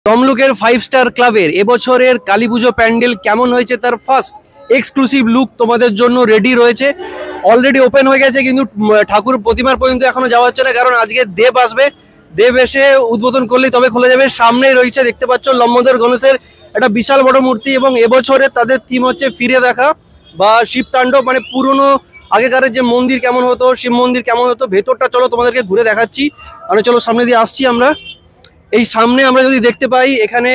তমলুকের 5 স্টার ক্লাবের এবছরের কালী পুজো প্যান্ডেল কেমন হয়েছে তার ফার্স্ট এক্সক্লুসিভ লুক তোমাদের জন্য রেডি রয়েছে। অলরেডি ওপেন হয়ে গেছে, কিন্তু ঠাকুর প্রতিমার পর্যন্ত এখনো যাওয়া হচ্ছে না, কারণ আজকে দেব আসবে। দেব এসে উদ্বোধন করলেই তবে খুলে যাবে। সামনেই রয়েছে, দেখতে পাচ্ছ, লম্বোদর গণেশের একটা বিশাল বড় মূর্তি, এবং এবছরে তাদের থিম হচ্ছে ফিরে দেখা বা শিব তাণ্ডব। মানে পুরনো আগেকারের যে মন্দির কেমন হতো, শিব মন্দির কেমন হতো, ভেতরটা চলো তোমাদেরকে ঘুরে দেখাচ্ছি। মানে চলো সামনে দিয়ে আসছি আমরা। এই সামনে আমরা যদি দেখতে পাই, এখানে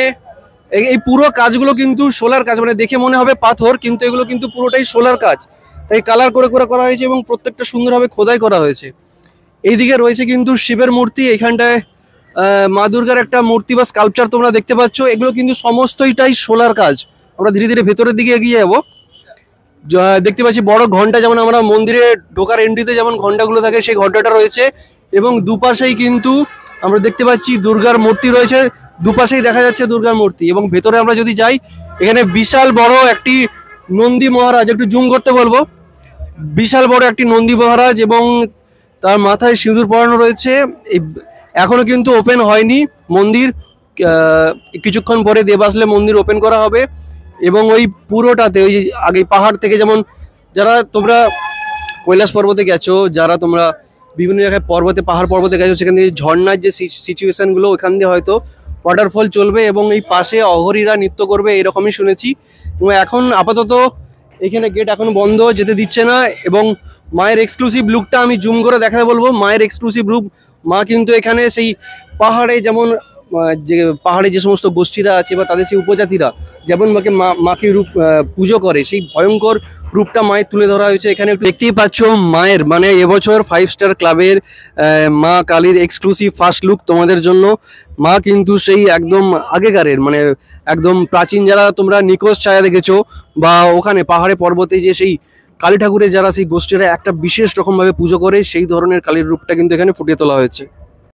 এই পুরো কাজগুলো কিন্তু সোলার কাজ, মানে দেখে মনে হবে পাথর, কিন্তু এগুলো কিন্তু পুরোটাই সোলার কাজ। তাই কালার করে করে করা হয়েছে এবং প্রত্যেকটা সুন্দরভাবে খোদাই করা হয়েছে। এইদিকে রয়েছে কিন্তু শিবের মূর্তি, এইখানটায় মা দুর্গার একটা মূর্তি বা স্কাল্পচার তোমরা দেখতে পাচ্ছ। এগুলো কিন্তু সমস্তটাই সোলার কাজ। আমরা ধীরে ধীরে ভেতরের দিকে এগিয়ে যাবো। দেখতে পাচ্ছি বড় ঘন্টা, যেমন আমরা মন্দিরে ঢোকার এন্ট্রিতে যেমন ঘন্টাগুলো থাকে, সেই ঘন্টাটা রয়েছে। এবং দুপাশেই কিন্তু আমরা দেখতে পাচ্ছি দুর্গার মূর্তি রয়েছে, দুপাশেই দেখা যাচ্ছে দুর্গার মূর্তি। এবং ভেতরে আমরা যদি যাই, এখানে বিশাল বড় একটি নন্দী মহারাজ, একটু জুম করতে বলবো, বিশাল বড় একটি নন্দী মহারাজ, এবং তার মাথায় সিঁদুর পরানো রয়েছে। এখনো কিন্তু ওপেন হয়নি মন্দির, কিছুক্ষণ পরে দেব আসলে মন্দির ওপেন করা হবে। এবং ওই পুরোটাতে ওই আগে পাহাড় থেকে, যেমন যারা তোমরা কৈলাস পর্বতে গেছো, যারা তোমরা বিভিন্ন জায়গায় পাহাড় পর্বতে গেছো, সেখান থেকে ঝর্ণার যে সিচুয়েশনগুলো, ওখান দিয়ে হয়তো ওয়াটারফল চলবে এবং এই পাশে অঘরীরা নৃত্য করবে, এরকমই শুনেছি। এবং এখন আপাতত এখানে গেট এখন বন্ধ, যেতে দিচ্ছে না। এবং মায়ের এক্সক্লুসিভ লুকটা আমি জুম করে দেখাতে বলবো। মায়ের এক্সক্লুসিভ লুক, মা কিন্তু এখানে সেই পাহাড়ে, যেমন যে পাহাড়ে যে সমস্ত গোষ্ঠীরা আছে বা তাদের সেই উপজাতিরা যেমন মাকে রূপ পুজো করে, সেই ভয়ঙ্কর রূপটা মায়ের তুলে ধরা হয়েছে এখানে। একটু দেখতেই পাচ্ছ মায়ের, মানে এবছর 5 স্টার ক্লাবের মা কালীর এক্সক্লুসিভ ফার্স্ট লুক তোমাদের জন্য। মা কিন্তু সেই একদম আগেকারের, মানে একদম প্রাচীন, যারা তোমরা নিকোজ ছায়া দেখেছো বা ওখানে পাহাড়ে পর্বতে যে সেই কালী ঠাকুরের যারা সেই গোষ্ঠীরা একটা বিশেষ রকমভাবে পুজো করে, সেই ধরনের কালীর রূপটা কিন্তু এখানে ফুটিয়ে তোলা হয়েছে।